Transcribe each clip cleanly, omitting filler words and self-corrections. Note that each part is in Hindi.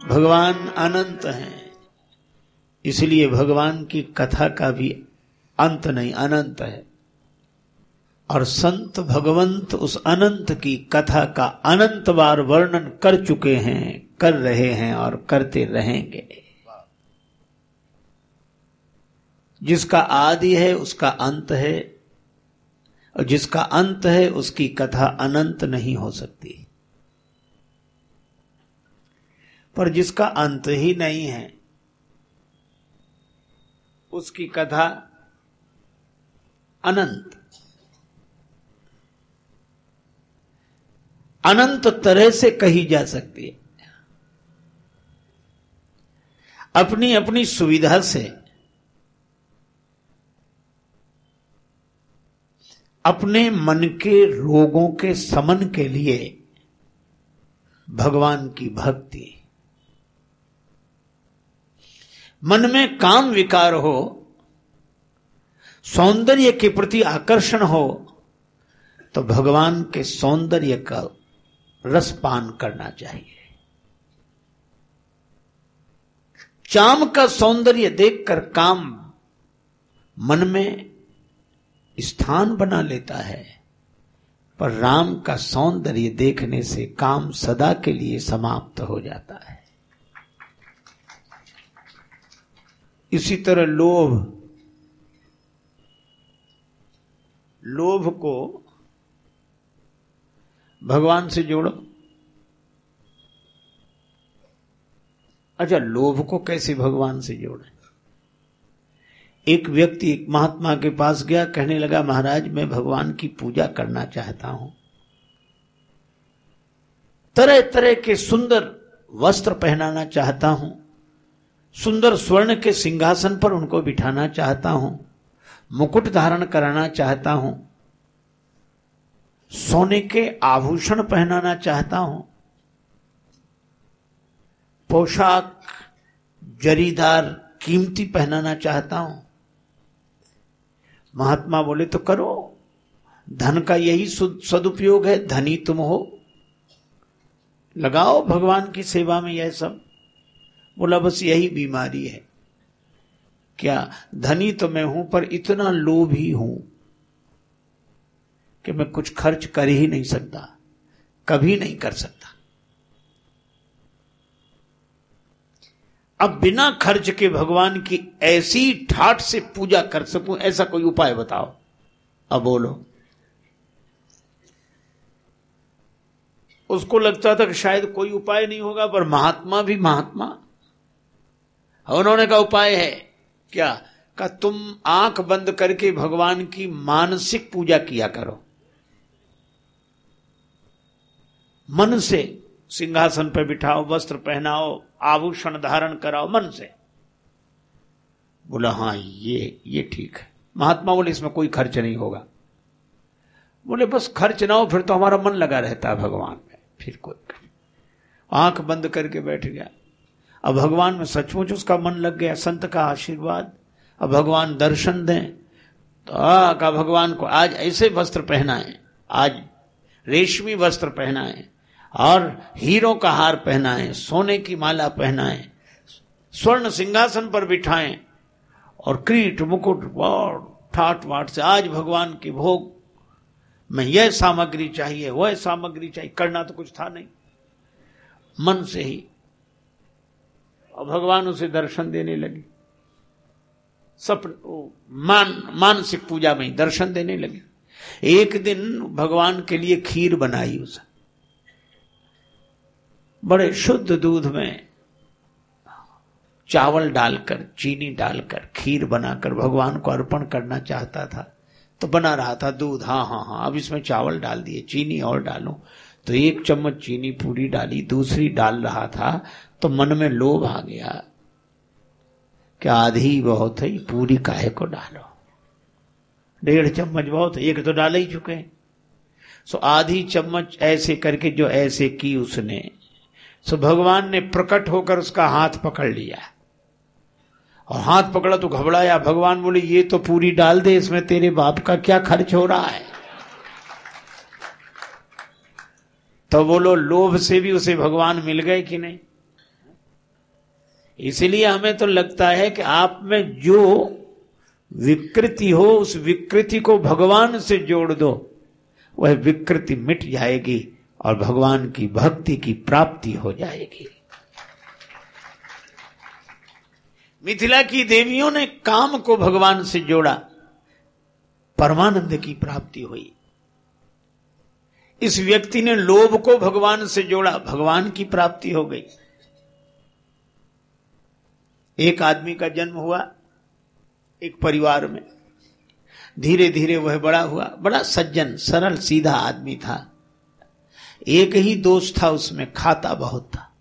भगवान अनंत हैं, इसलिए भगवान की कथा का भी अंत नहीं, अनंत है। और संत भगवंत उस अनंत की कथा का अनंत बार वर्णन कर चुके हैं, कर रहे हैं और करते रहेंगे। जिसका आदि है उसका अंत है, और जिसका अंत है उसकी कथा अनंत नहीं हो सकती। पर जिसका अंत ही नहीं है उसकी कथा अनंत अनंत तरह से कही जा सकती है। अपनी अपनी सुविधा से, अपने मन के रोगों के शमन के लिए भगवान की भक्ति, मन में काम विकार हो, सौंदर्य के प्रति आकर्षण हो, तो भगवान के सौंदर्य का रसपान करना चाहिए। चाम का सौंदर्य देखकर काम मन में स्थान बना लेता है, पर राम का सौंदर्य देखने से काम सदा के लिए समाप्त हो जाता है। इसी तरह लोभ को भगवान से जोड़ो। अच्छा, लोभ को कैसे भगवान से जोड़े? एक व्यक्ति एक महात्मा के पास गया, कहने लगा महाराज मैं भगवान की पूजा करना चाहता हूं, तरह तरह के सुंदर वस्त्र पहनाना चाहता हूं, सुंदर स्वर्ण के सिंहासन पर उनको बिठाना चाहता हूं, मुकुट धारण कराना चाहता हूं, सोने के आभूषण पहनाना चाहता हूं, पोशाक जरीदार कीमती पहनाना चाहता हूं। महात्मा बोले तो करो, धन का यही सदुपयोग है, धनी तुम हो, लगाओ भगवान की सेवा में यह सब। बोला बस यही बीमारी है, क्या धनी तो मैं हूं पर इतना लोभी हूं कि मैं कुछ खर्च कर ही नहीं सकता, कभी नहीं कर सकता। अब बिना खर्च के भगवान की ऐसी ठाठ से पूजा कर सकूं, ऐसा कोई उपाय बताओ। अब बोलो। उसको लगता था कि शायद कोई उपाय नहीं होगा, पर महात्मा भी महात्मा, उन्होंने कहा उपाय है क्या? का तुम आंख बंद करके भगवान की मानसिक पूजा किया करो, मन से सिंहासन पर बिठाओ, वस्त्र पहनाओ, आभूषण धारण कराओ मन से। बोला हाँ ये ठीक है। महात्मा बोले इसमें कोई खर्च नहीं होगा। बोले बस खर्च ना हो, फिर तो हमारा मन लगा रहता है भगवान में, फिर कोई। आंख बंद करके बैठ गया। अब भगवान में सचमुच उसका मन लग गया, संत का आशीर्वाद। अब भगवान दर्शन दें तो का भगवान को आज ऐसे वस्त्र पहनाएं, आज रेशमी वस्त्र पहनाएं और हीरों का हार पहनाएं, सोने की माला पहनाएं, स्वर्ण सिंहासन पर बिठाएं और क्रीट मुकुट और ठाट वाट से आज भगवान के भोग में यह सामग्री चाहिए, वह सामग्री चाहिए। करना तो कुछ था नहीं, मन से ही। और भगवान उसे दर्शन देने लगे, मानसिक पूजा में ही दर्शन देने लगे। एक दिन भगवान के लिए खीर बनाई उसे, बड़े शुद्ध दूध में चावल डालकर, चीनी डालकर खीर बनाकर भगवान को अर्पण करना चाहता था। तो बना रहा था दूध, हाँ अब इसमें चावल डाल दिए, चीनी और डालूं। तो एक चम्मच चीनी पूरी डाली, दूसरी डाल रहा था तो मन में लोभ आ गया कि आधी बहुत है, पूरी काहे को डालो, 1.5 चम्मच बहुत है, एक तो डाल ही चुके। सो आधी चम्मच ऐसे करके जो ऐसे की उसने, सो भगवान ने प्रकट होकर उसका हाथ पकड़ लिया और हाथ पकड़ा तो घबराया। भगवान बोले ये तो पूरी डाल दे, इसमें तेरे बाप का क्या खर्च हो रहा है। तो बोलो लोभ से भी उसे भगवान मिल गए कि नहीं? इसलिए हमें तो लगता है कि आप में जो विकृति हो उस विकृति को भगवान से जोड़ दो, वह विकृति मिट जाएगी और भगवान की भक्ति की प्राप्ति हो जाएगी। मिथिला की देवियों ने काम को भगवान से जोड़ा, परमानंद की प्राप्ति हुई। इस व्यक्ति ने लोभ को भगवान से जोड़ा, भगवान की प्राप्ति हो गई। एक आदमी का जन्म हुआ एक परिवार में, धीरे धीरे वह बड़ा हुआ, बड़ा सज्जन सरल सीधा आदमी था। एक ही दोष था उसमें, खाता बहुत था।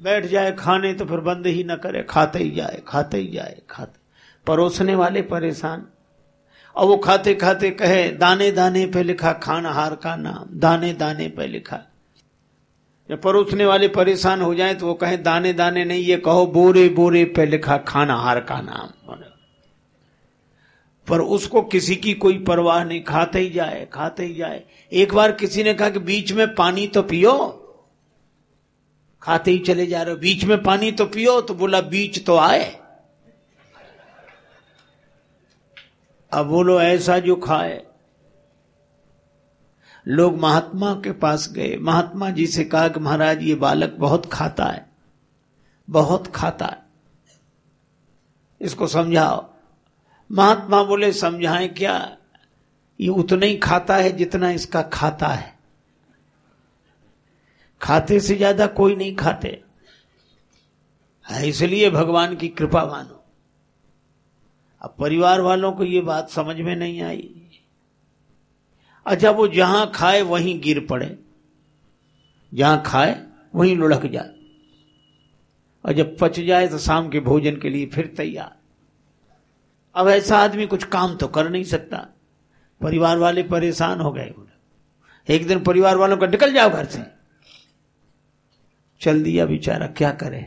बैठ जाए खाने तो फिर बंद ही न करे, खाते ही जाए खाते ही जाए खाते। परोसने वाले परेशान, और वो खाते खाते कहे दाने दाने पे लिखा खानहार का नाम, दाने दाने पे लिखा। जब परोसने वाले परेशान हो जाए तो वो कहे दाने दाने नहीं, ये कहो बोरे बोरे पे लिखा खानहार का नाम। पर उसको किसी की कोई परवाह नहीं, खाते ही जाए खाते ही जाए। एक बार किसी ने कहा कि बीच में पानी तो पियो, खाते ही चले जा रहे हो, बीच में पानी तो पियो। तो बोला बीच तो आए। अब बोलो ऐसा जो खाए। लोग महात्मा के पास गए, महात्मा जी से कहा कि महाराज ये बालक बहुत खाता है, बहुत खाता है, इसको समझाओ। महात्मा बोले समझाएं क्या, ये उतना ही खाता है जितना इसका खाता है, खाते से ज्यादा कोई नहीं खाते, इसलिए भगवान की कृपा मानो। अब परिवार वालों को ये बात समझ में नहीं आई। अच्छा, वो जहां खाए वहीं गिर पड़े, जहां खाए वहीं लुढ़क जाए, और जब पच जाए तो शाम के भोजन के लिए फिर तैयार। अब ऐसा आदमी कुछ काम तो कर नहीं सकता। परिवार वाले परेशान हो गए। एक दिन परिवार वालों का निकल जाओ घर से, चल दिया बेचारा, क्या करे,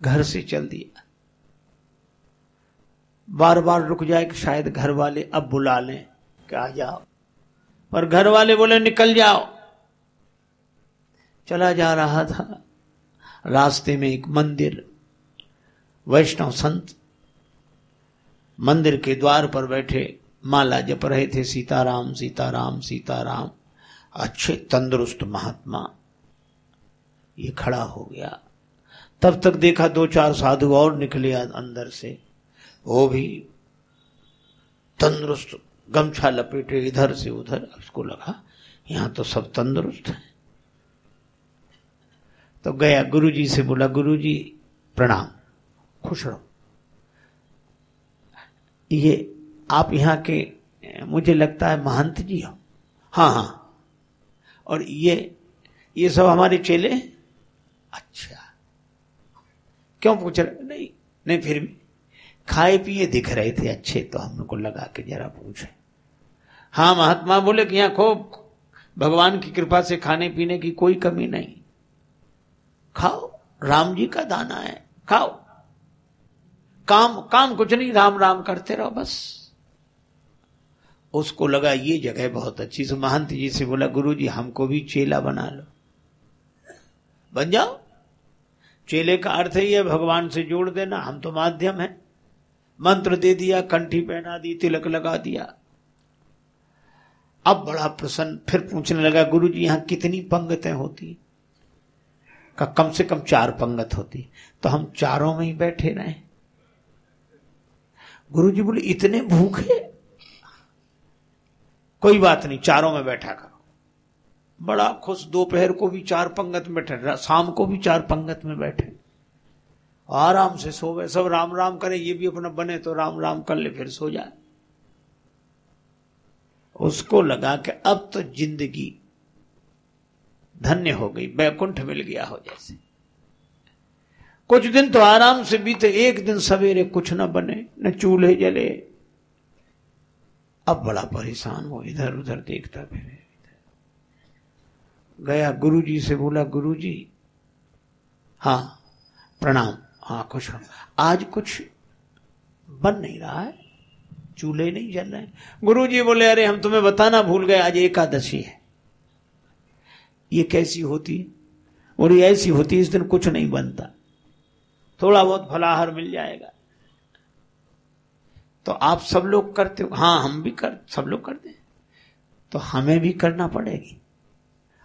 घर से चल दिया। बार बार रुक जाए कि शायद घर वाले अब बुला लें कि आ जाओ, पर घर वाले बोले निकल जाओ। चला जा रहा था, रास्ते में एक मंदिर, वैष्णव संत मंदिर के द्वार पर बैठे माला जप रहे थे, सीताराम सीताराम सीताराम। अच्छे तंदुरुस्त महात्मा, ये खड़ा हो गया। तब तक देखा दो चार साधु और निकले अंदर से, वो भी तंदुरुस्त, गमछा लपेटे इधर से उधर। उसको लगा यहां तो सब तंदुरुस्त है। तो गया गुरुजी से बोला, गुरुजी प्रणाम, खुश रहो। ये आप यहाँ के मुझे लगता है महंत जी हो? हाँ हाँ। और ये सब हमारे चेले? अच्छा। क्यों पूछ रहे? नहीं नहीं, फिर भी खाए पिए दिख रहे थे अच्छे, तो हमको लगा कि जरा पूछे। हाँ महात्मा बोले कि यहाँ खूब भगवान की कृपा से खाने पीने की कोई कमी नहीं, खाओ, राम जी का दाना है, खाओ, काम कुछ नहीं, राम राम करते रहो बस। उसको लगा ये जगह बहुत अच्छी। तो महंत जी से बोला, गुरुजी हमको भी चेला बना लो। बन जाओ। चेले का अर्थ ही है भगवान से जोड़ देना, हम तो माध्यम है। मंत्र दे दिया, कंठी पहना दी, तिलक लगा दिया। अब बड़ा प्रसन्न, फिर पूछने लगा, गुरुजी यहां कितनी पंगतें होती? का कम से कम 4 पंगत होती। तो हम चारों में ही बैठे रहे। गुरुजी बोले इतने भूखे? कोई बात नहीं, चारों में बैठा करो। बड़ा खुश, दोपहर को भी 4 पंगत में बैठे, शाम को भी 4 पंगत में बैठे, आराम से सो गए। सब राम राम करे, ये भी अपना बने तो राम राम कर ले, फिर सो जाए। उसको लगा कि अब तो जिंदगी धन्य हो गई, बैकुंठ मिल गया हो जैसे। कुछ दिन तो आराम से बीते। एक दिन सवेरे कुछ न बने, न चूल्हे जले। अब बड़ा परेशान हो, इधर उधर देखता फिर गया गुरुजी से बोला, गुरुजी हाँ प्रणाम, हाँ खुश हो। आज कुछ बन नहीं रहा है, चूल्हे नहीं जल रहे। गुरुजी बोले, अरे हम तुम्हें बताना भूल गए, आज एकादशी है। ये कैसी होती? और ये ऐसी होती है, इस दिन कुछ नहीं बनता, थोड़ा बहुत फलाहार मिल जाएगा। तो आप सब लोग करते हो, हाँ हम भी सब लोग करते हैं, तो हमें भी करना पड़ेगी।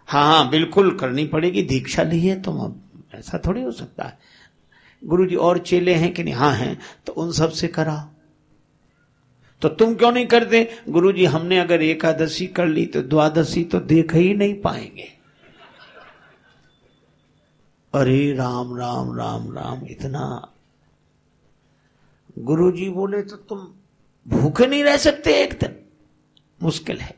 हाँ बिल्कुल करनी पड़ेगी, दीक्षा ली है तो ऐसा थोड़ी हो सकता है। गुरुजी और चेले हैं कि नहीं? हाँ हैं, तो उन सब से कराओ। तो तुम क्यों नहीं करते? गुरुजी हमने अगर एकादशी कर ली तो द्वादशी तो देख ही नहीं पाएंगे। अरे राम राम राम राम, इतना। गुरुजी बोले तो तुम भूखे नहीं रह सकते एक दिन, मुश्किल है।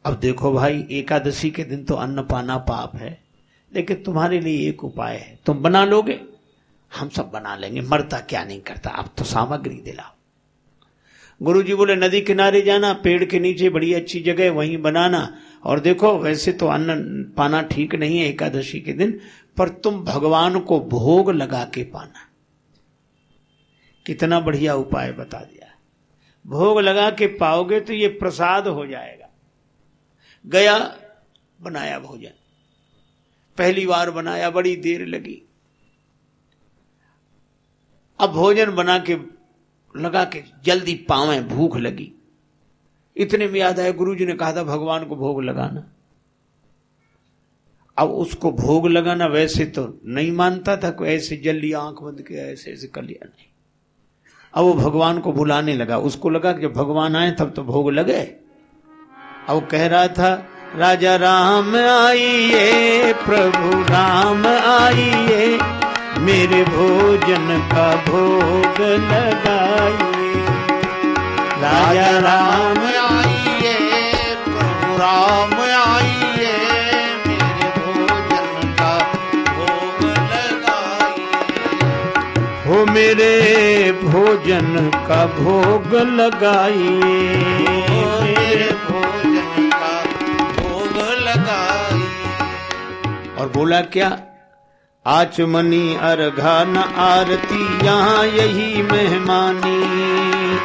अब देखो भाई, एकादशी के दिन तो अन्न पाना पाप है, लेकिन तुम्हारे लिए एक उपाय है, तुम बना लोगे, हम सब बना लेंगे, मरता क्या नहीं करता, अब तो सामग्री दिलाओ। गुरुजी बोले नदी किनारे जाना, पेड़ के नीचे बड़ी अच्छी जगह, वहीं बनाना। और देखो वैसे तो अन्न पाना ठीक नहीं है एकादशी के दिन, पर तुम भगवान को भोग लगा के पाना। कितना बढ़िया उपाय बता दिया। भोग लगा के पाओगे तो ये प्रसाद हो जाएगा। गया, बनाया भोजन, पहली बार बनाया, बड़ी देर लगी। अब भोजन बना के लगा के जल्दी पावे, भूख लगी। इतने में याद आया गुरुजी ने कहा था भगवान को भोग लगाना। अब उसको भोग लगाना वैसे तो नहीं मानता था, कोई ऐसे जल लिया, आंख बंद किया, ऐसे ऐसे कर लिया, नहीं। अब वो भगवान को बुलाने लगा, उसको लगा कि जब भगवान आए तब तो भोग लगे। अब कह रहा था राजा राम आइए, प्रभु राम आइए, मेरे भोजन का भोग लगाइए। राजा राम आइए, प्रभु राम आइए, मेरे भोजन का भोग लगाइए। हो मेरे भोजन का भोग लगाइए, मेरे भोजन का भोग लगाइए। और बोला क्या? आचमनी अर्घा न आरती, यहाँ यही मेहमानी।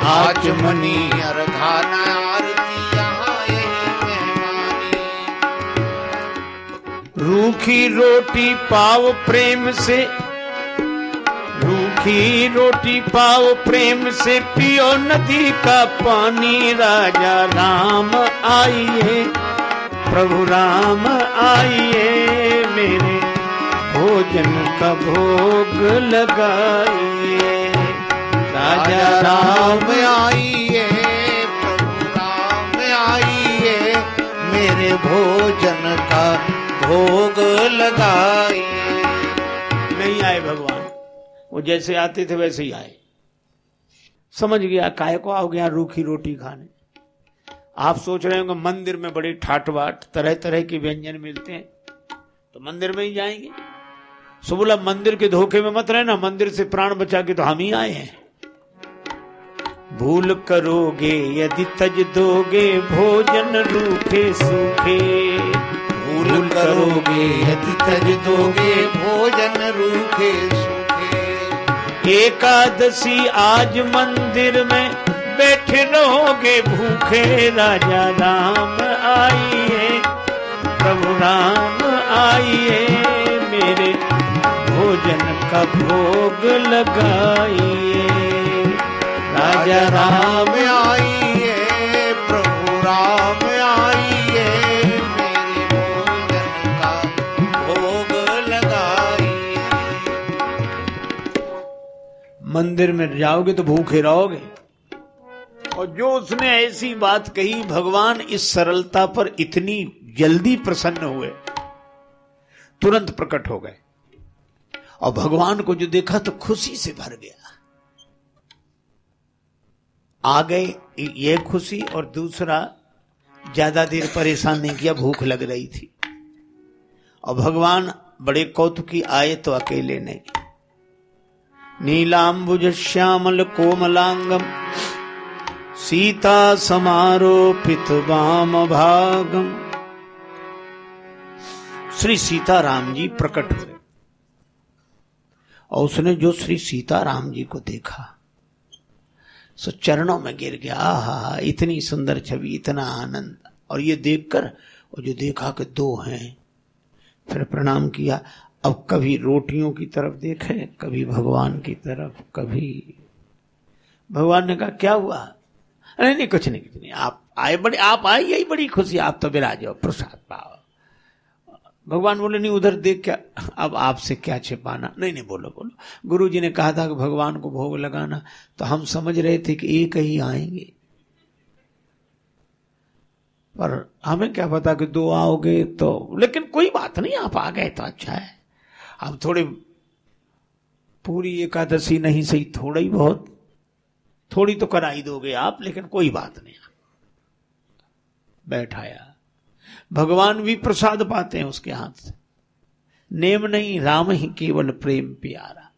आचमनी अर्घा न आरती, यहाँ यही मेहमानी। रूखी रोटी पाव प्रेम से, रूखी रोटी पाव प्रेम से, पियो नदी का पानी। राजा राम आइए, प्रभु राम आइए, मेरे भोजन का भोग लगाइए। राजा राम आइए, प्रभु राम आइए, मेरे भोजन का भोग लगाइए। नहीं आए भगवान, वो जैसे आते थे वैसे ही आए। समझ गया काहे को आओगे यहाँ रूखी रोटी खाने। आप सोच रहे होंगे मंदिर में बड़े ठाट बाट तरह तरह के व्यंजन मिलते हैं, तो मंदिर में ही जाएंगे। सो बोला मंदिर के धोखे में मत रहना, मंदिर से प्राण बचा के तो हम ही आए हैं। भूल करोगे यदि तज दोगे, भोजन रूखे सूखे। भूल करोगे यदि तज दोगे, भोजन रूखे सूखे। एकादशी आज मंदिर में बैठे रहोगे भूखे। राजा राम आइए, प्रभु राम आइए, मेरे भोजन का भोग लगाइए। राजा राम आइए, प्रभु राम आइए, मेरे भोजन का भोग लगाइए। मंदिर में जाओगे तो भूखे रहोगे। और जो उसने ऐसी बात कही, भगवान इस सरलता पर इतनी जल्दी प्रसन्न हुए, तुरंत प्रकट हो गए। और भगवान को जो देखा तो खुशी से भर गया। आ गए ये खुशी, और दूसरा ज्यादा देर परेशान नहीं किया, भूख लग रही थी। और भगवान बड़े कौतुकी आए तो अकेले नहीं। नीलांबुज श्यामल कोमलांगम, सीता समारोपित वाम भागम। श्री सीताराम जी प्रकट हुए, और उसने जो श्री सीताराम जी को देखा सो चरणों में गिर गया। आहा, इतनी सुंदर छवि, इतना आनंद। और ये देखकर, और जो देखा कि 2 हैं, फिर प्रणाम किया। अब कभी रोटियों की तरफ देखे, कभी भगवान की तरफ, कभी भगवान ने कहा क्या हुआ? नहीं नहीं कुछ नहीं, कुछ नहीं, आप आए, आप आए यही बड़ी खुशी, आप तो विराज हो, प्रसाद पाओ। भगवान बोले नहीं उधर देख, क्या अब आपसे क्या छिपाना? नहीं नहीं बोलो बोलो। गुरुजी ने कहा था कि भगवान को भोग लगाना, तो हम समझ रहे थे कि एक ही आएंगे, पर हमें क्या पता कि 2 आओगे तो, लेकिन कोई बात नहीं, आप आ गए तो अच्छा है। अब थोड़े पूरी एकादशी नहीं सही, थोड़ा ही बहुत, थोड़ी तो करा ही दोगे आप, लेकिन कोई बात नहीं। बैठाया, भगवान भी प्रसाद पाते हैं उसके हाथ से। नेम नहीं राम ही केवल प्रेम प्यारा।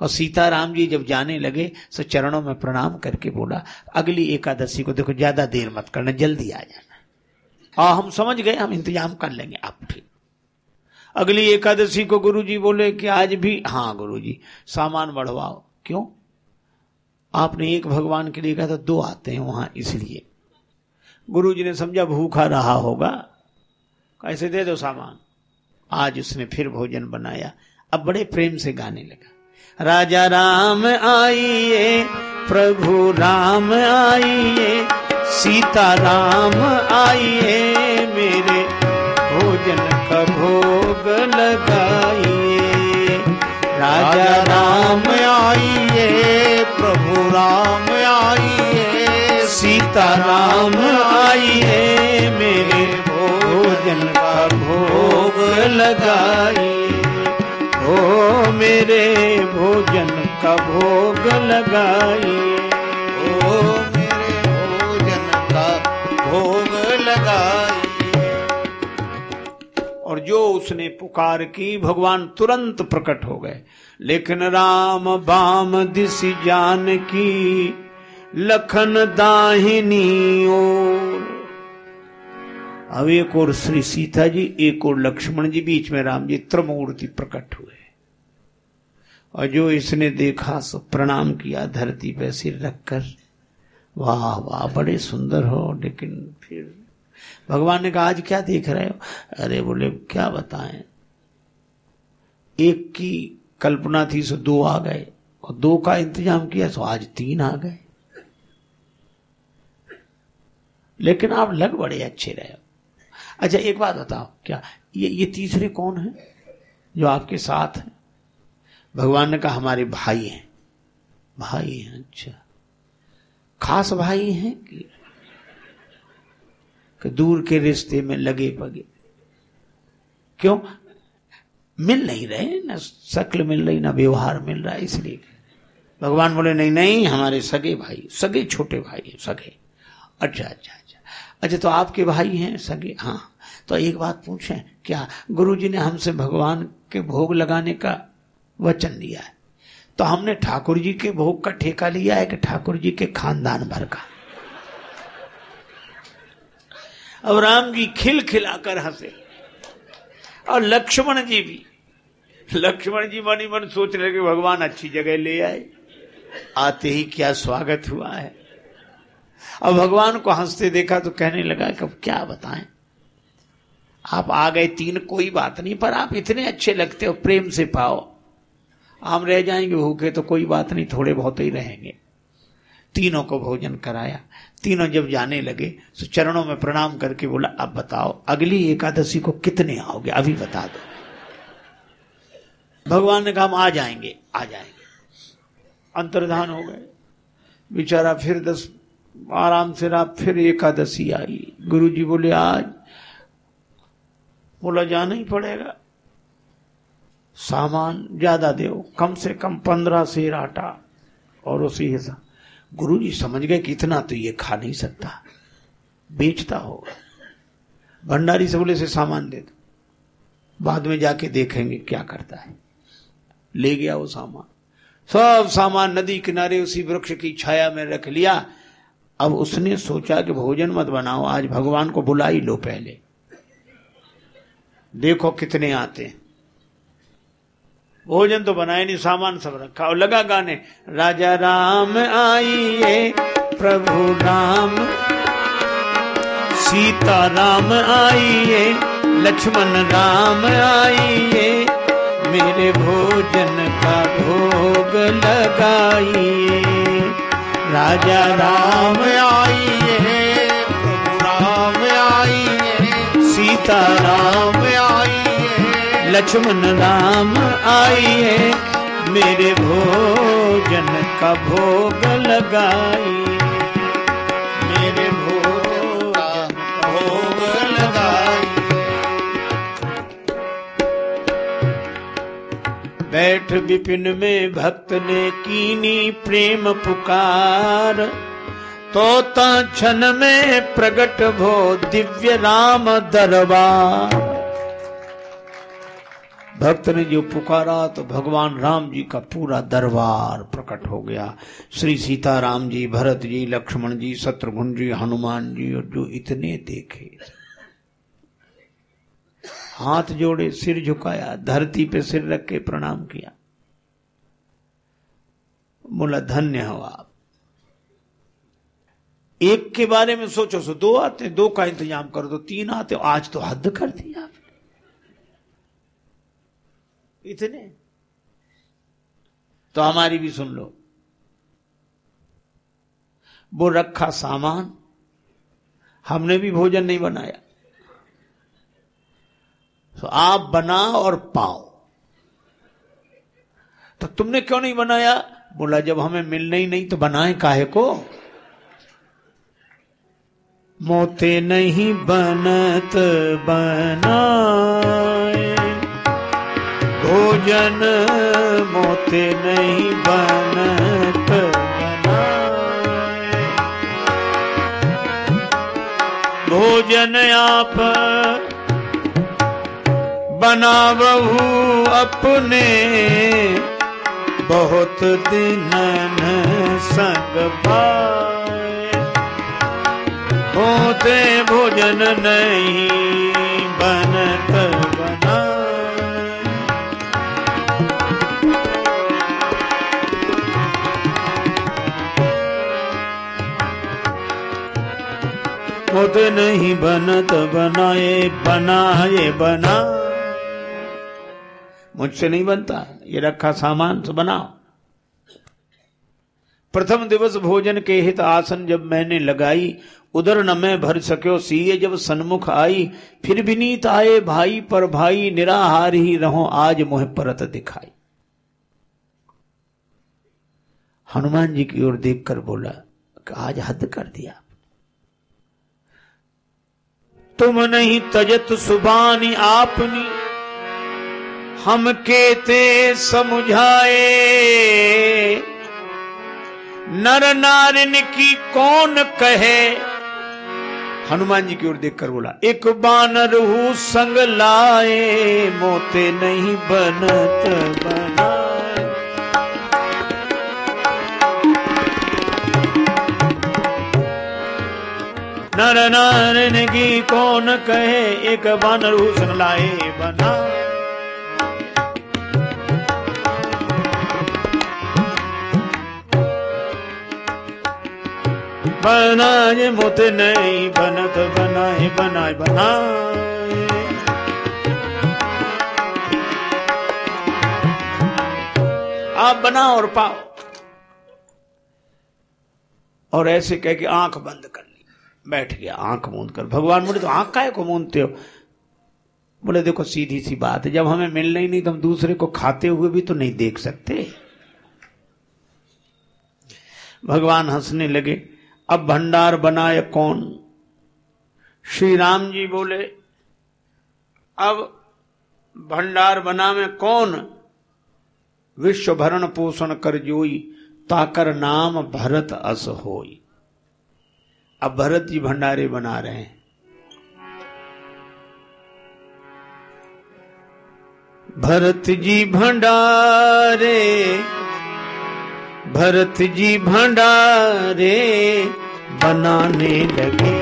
और सीताराम जी जब जाने लगे तो चरणों में प्रणाम करके बोला अगली एकादशी को देखो, ज्यादा देर मत करना, जल्दी आ जाना। और हम समझ गए, हम इंतजाम कर लेंगे। आप ठीक, अगली एकादशी को गुरुजी बोले कि आज भी, हाँ गुरुजी सामान बढ़वाओ। क्यों? आपने एक भगवान के लिए कहा था, 2 आते हैं वहां, इसलिए। गुरुजी ने समझा भूखा रहा होगा, कैसे दे दो सामान। आज उसने फिर भोजन बनाया। अब बड़े प्रेम से गाने लगा, राजा राम आइए, प्रभु राम आइए, सीता राम आइए, मेरे भोजन का भोग लगाइए। राजा राम आइए, प्रभु राम आइए, सीता राम आइए, मेरे भोजन का भोग लगाइए। ओ मेरे भोजन का भोग लगाइए, ओ मेरे भोजन का भोग लगाइए। और जो उसने पुकार की, भगवान तुरंत प्रकट हो गए। लेकिन राम बाम दिस जान की, लखन दाहिनी ओर। अब एक और श्री सीता जी, एक और लक्ष्मण जी, बीच में राम जी, त्रिमूर्ति प्रकट हुए। और जो इसने देखा सो प्रणाम किया धरती पे सिर रखकर, वाह वाह बड़े सुंदर हो। लेकिन फिर भगवान ने कहा आज क्या देख रहे हो? अरे बोले क्या बताएं, एक की कल्पना थी सो 2 आ गए, और 2 का इंतजाम किया सो आज 3 आ गए। लेकिन आप लग बड़े अच्छे रहे हो। अच्छा एक बात बताओ, क्या ये तीसरे कौन है जो आपके साथ है? भगवान ने कहा हमारे भाई हैं। भाई हैं? अच्छा, खास भाई हैं कि दूर के रिश्ते में लगे पगे? क्यों? मिल नहीं रहे, ना शक्ल मिल रही, ना व्यवहार मिल रहा है, इसलिए। भगवान बोले नहीं नहीं, हमारे सगे भाई, सगे छोटे भाई हैं, सगे। अच्छा अच्छा अच्छा अच्छा, तो आपके भाई हैं सगे? हाँ। तो एक बात पूछें, क्या गुरुजी ने हमसे भगवान के भोग लगाने का वचन लिया है, तो हमने ठाकुर जी के भोग का ठेका लिया है कि ठाकुर जी के खानदान भर का? अब राम जी खिल खिलाकर हंसे, और लक्ष्मण जी भी। लक्ष्मण जी मन ही मन सोचने लगे भगवान अच्छी जगह ले आए, आते ही क्या स्वागत हुआ है। अब भगवान को हंसते देखा तो कहने लगा कि अब क्या बताएं, आप आ गए 3 कोई बात नहीं, पर आप इतने अच्छे लगते हो, प्रेम से पाओ। हम रह जाएंगे भूखे तो कोई बात नहीं, थोड़े बहुत ही रहेंगे। तीनों को भोजन कराया। तीनों जब जाने लगे तो चरणों में प्रणाम करके बोला अब बताओ अगली एकादशी को कितने आओगे, अभी बता दो। भगवान ने कहा हम आ जाएंगे, आ जाएंगे। अंतर्धान हो गए। बेचारा फिर 10 आराम से रहा, फिर एकादशी आई। गुरुजी बोले आज, बोला जाना ही पड़ेगा, सामान ज्यादा दो, कम से कम 15 सेर आटा। और उसी हिसाब गुरुजी समझ गए कि इतना तो ये खा नहीं सकता, बेचता होगा। भंडारी से बोले से सामान दे दो, बाद में जाके देखेंगे क्या करता है। ले गया वो सामान, सब सामान नदी किनारे उसी वृक्ष की छाया में रख लिया। अब उसने सोचा कि भोजन मत बनाओ, आज भगवान को बुला ही लो, पहले देखो कितने आते हैं। भोजन तो बनाए नहीं, सामान सब रखा और लगा गाने, राजा राम आइए, प्रभु राम, सीता राम आइए, लक्ष्मण राम आइए, मेरे भोजन का भोग लगाइए। राजा राम आइए, प्रभु राम आइए, सीता राम आइए, लक्ष्मण राम आइए, मेरे भोजन का भोग लगाइए। मेरे भोग का भोग लगाइए। बैठ विपिन में भक्त ने कीनी प्रेम पुकार, तो क्षण में प्रगट भो दिव्य राम दरबार। भक्त ने जो पुकारा तो भगवान राम जी का पूरा दरबार प्रकट हो गया। श्री सीताराम जी, भरत जी, लक्ष्मण जी, शत्रुघ्न जी, हनुमान जी, और जो इतने देखे, हाथ जोड़े, सिर झुकाया, धरती पे सिर रख के प्रणाम किया, बोला धन्य हो आप। एक के बारे में सोचो सो दो आते, दो का इंतजाम कर दो, तीन आते, आज तो हद कर दी आप। इतने तो हमारी भी सुन लो। वो रखा सामान, हमने भी भोजन नहीं बनाया, तो आप बनाओ और पाओ। तो तुमने क्यों नहीं बनाया? बोला जब हमें मिलना ही नहीं तो बनाए काहे को। मोते नहीं बनत बनाए भोजन, मोते नहीं बनत बनाए भोजन, आप बनावहु अपने, बहुत दिनन संग पाए। होते भोजन नहीं बनत बनाए। होते नहीं बनत बनाए, बनाए बना। मुझसे नहीं बनता, ये रखा सामान तो बनाओ। प्रथम दिवस भोजन के हित आसन जब मैंने लगाई, उधर न मैं भर सक्यो सीए जब सन्मुख आई। फिर विनीत आए भाई पर भाई, निराहार ही रहो आज मोह परत दिखाई। हनुमान जी की ओर देखकर बोला कि आज हद कर दिया। तुम नहीं तजत सुबानी आपनी, हम केते समझाए। नर नारिन की कौन कहे। हनुमान जी की ओर देखकर बोला एक बानर हूँ संग लाए, मोते नहीं बनत बनाए। नर नारिन की कौन कहे, एक बानर हूँ संग लाए बना। बनाए मोते नहीं बनत बनाए, बनाए बनाए। आप बनाओ और पाओ। और ऐसे कह के आंख बंद कर ली, बैठ गया आंख मूंद कर। भगवान बोले तो आंख काहे को मूंदते हो? बोले देखो सीधी सी बात है, जब हमें मिलना ही नहीं तो हम दूसरे को खाते हुए भी तो नहीं देख सकते। भगवान हंसने लगे। अब भंडार बनाए कौन? श्री राम जी बोले अब भंडार बनावे कौन? विश्व भरण पोषण कर जोई, ताकर नाम भरत अस होई। अब भरत जी भंडारे बना रहे हैं। भरत जी भंडारे, भरत जी भंडारे बनाने लगे।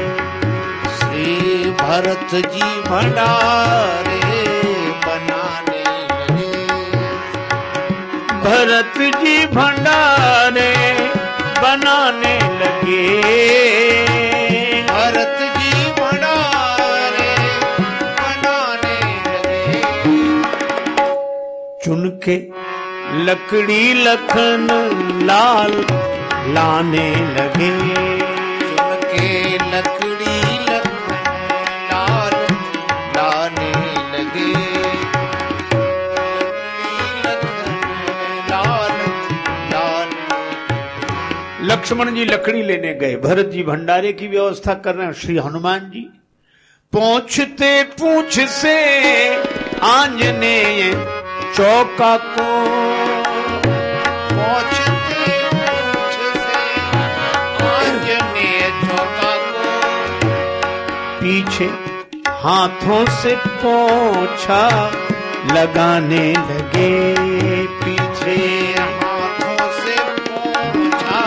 श्री भरत जी भंडारे बनाने लगे। भरत जी भंडारे बनाने लगे। भरत जी भंडारे के लकड़ी लखन लाल लाने लगे। चुन के लकड़ी लखन लाल लाने लगे। लक्ष्मण जी लकड़ी लेने गए, भरत जी भंडारे की व्यवस्था कर रहे हैं, श्री हनुमान जी पहुंचते पूछ से आंजनेय चौका को। पहुंचते पूछ से आंजनेय चौका को। पीछे हाथों से पोंछा लगाने लगे। पीछे हाथों से पोंछा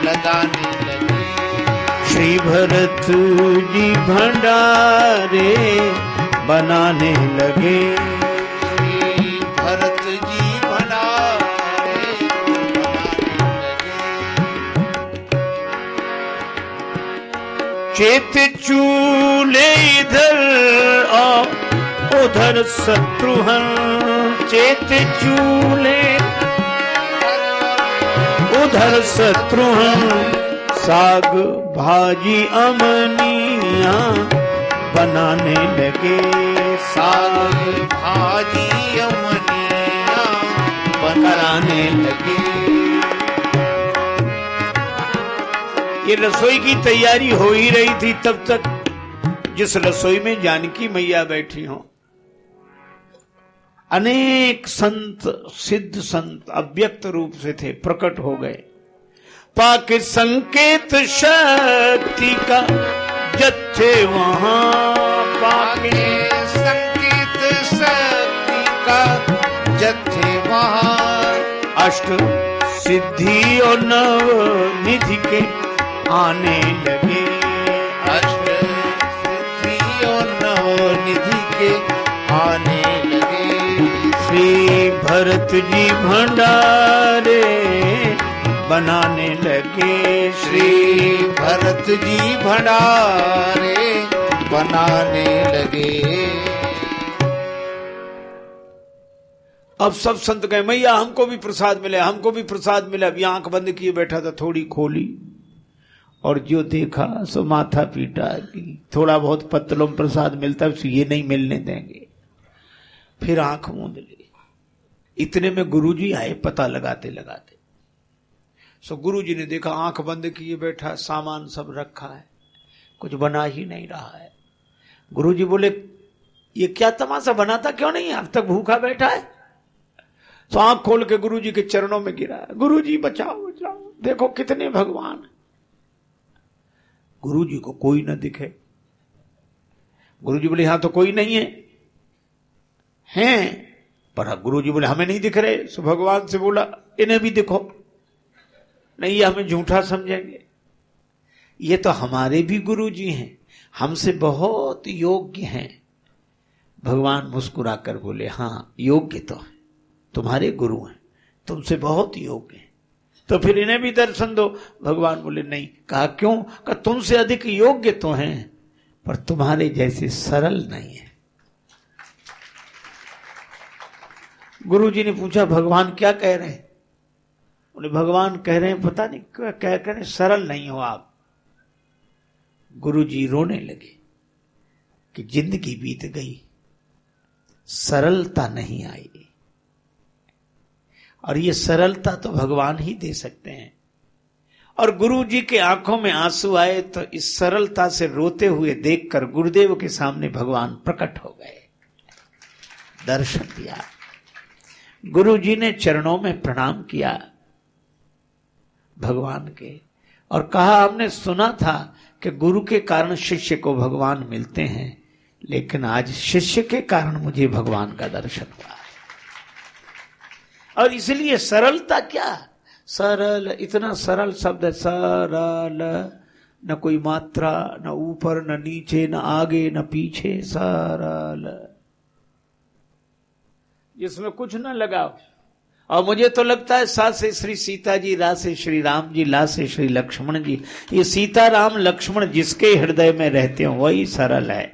लगाने लगे। श्री भरत जी भंडारे बनाने लगे। श्री भरत जी भंडारे बनाने लगे। चेत चूले इधर और उधर शत्रुघ्न। चेत चूले उधर शत्रुघ्न। साग भाजी अमनिया बनाने लगे। साग भाजी अमनिया बनाने लगे। ये रसोई की तैयारी हो ही रही थी तब तक जिस रसोई में जानकी मैया बैठी हो। अनेक संत सिद्ध संत अव्यक्त रूप से थे, प्रकट हो गए। पाके संकेत शक्ति का जत्थे वहां। पाके संकेत शक्ति का जत्थे वहां। अष्ट सिद्धि और नव निधि के आने लगे। अष्ट सिद्धि और नव निधि के आने लगे। श्री भरत जी भंडारे बनाने लगे। श्री भरत जी भंडारे बनाने लगे। अब सब संत गए, मैया हमको भी प्रसाद मिले, हमको भी प्रसाद मिला। अब आंख बंद किए बैठा था, थोड़ी खोली और जो देखा सो माथा पीटा कि थोड़ा बहुत पत्तलों में प्रसाद मिलता है, ये नहीं मिलने देंगे। फिर आंख मूंद ली। इतने में गुरुजी आए पता लगाते लगाते। सो गुरुजी ने देखा आंख बंद किए बैठा, सामान सब रखा है, कुछ बना ही नहीं रहा है। गुरुजी बोले ये क्या तमाशा, बनाता क्यों नहीं, अब तक भूखा बैठा है। तो आंख खोल के गुरुजी के चरणों में गिरा, गुरुजी बचाओ बचाओ, देखो कितने भगवान। गुरुजी को कोई न दिखे। गुरुजी बोले यहां तो कोई नहीं है, हैं पर गुरुजी बोले हमें नहीं दिख रहे। सो भगवान से बोला इन्हें भी दिखो, नहीं ये हमें झूठा समझेंगे। ये तो हमारे भी गुरुजी हैं, हमसे बहुत योग्य हैं। भगवान मुस्कुराकर बोले हाँ योग्य तो है, तुम्हारे गुरु हैं, तुमसे बहुत योग्य हैं, तो फिर इन्हें भी दर्शन दो। भगवान बोले नहीं। कहा क्यों? कहा तुमसे अधिक योग्य तो हैं पर तुम्हारे जैसे सरल नहीं है। गुरुजी ने पूछा भगवान क्या कह रहे हैं? उन्हें भगवान कह रहे हैं पता नहीं क्या कह रहे हैं, सरल नहीं हो आप। गुरुजी रोने लगे कि जिंदगी बीत गई, सरलता नहीं आई। और ये सरलता तो भगवान ही दे सकते हैं। और गुरुजी के आंखों में आंसू आए तो इस सरलता से रोते हुए देखकर गुरुदेव के सामने भगवान प्रकट हो गए, दर्शन दिया। गुरुजी ने चरणों में प्रणाम किया भगवान के और कहा हमने सुना था कि गुरु के कारण शिष्य को भगवान मिलते हैं, लेकिन आज शिष्य के कारण मुझे भगवान का दर्शन हुआ है। और इसलिए सरलता क्या, सरल, इतना सरल शब्द है, सरल, न कोई मात्रा, न ऊपर न नीचे, न आगे न पीछे, सरल, जिसमें कुछ न लगाओ। और मुझे तो लगता है सा से श्री सीता जी, रा से श्री राम जी, ला से श्री लक्ष्मण जी, ये सीता राम लक्ष्मण जिसके हृदय में रहते हो वही सरल है।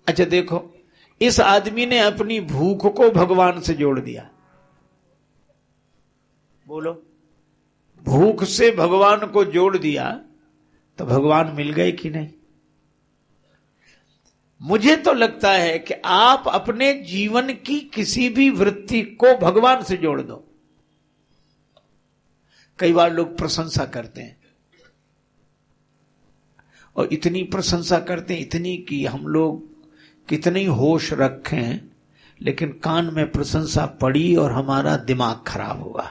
अच्छा देखो, इस आदमी ने अपनी भूख को भगवान से जोड़ दिया। बोलो, भूख से भगवान को जोड़ दिया तो भगवान मिल गए कि नहीं? मुझे तो लगता है कि आप अपने जीवन की किसी भी वृत्ति को भगवान से जोड़ दो। कई बार लोग प्रशंसा करते हैं और इतनी प्रशंसा करते हैं, इतनी कि हम लोग कितनी होश रखें, लेकिन कान में प्रशंसा पड़ी और हमारा दिमाग खराब हुआ।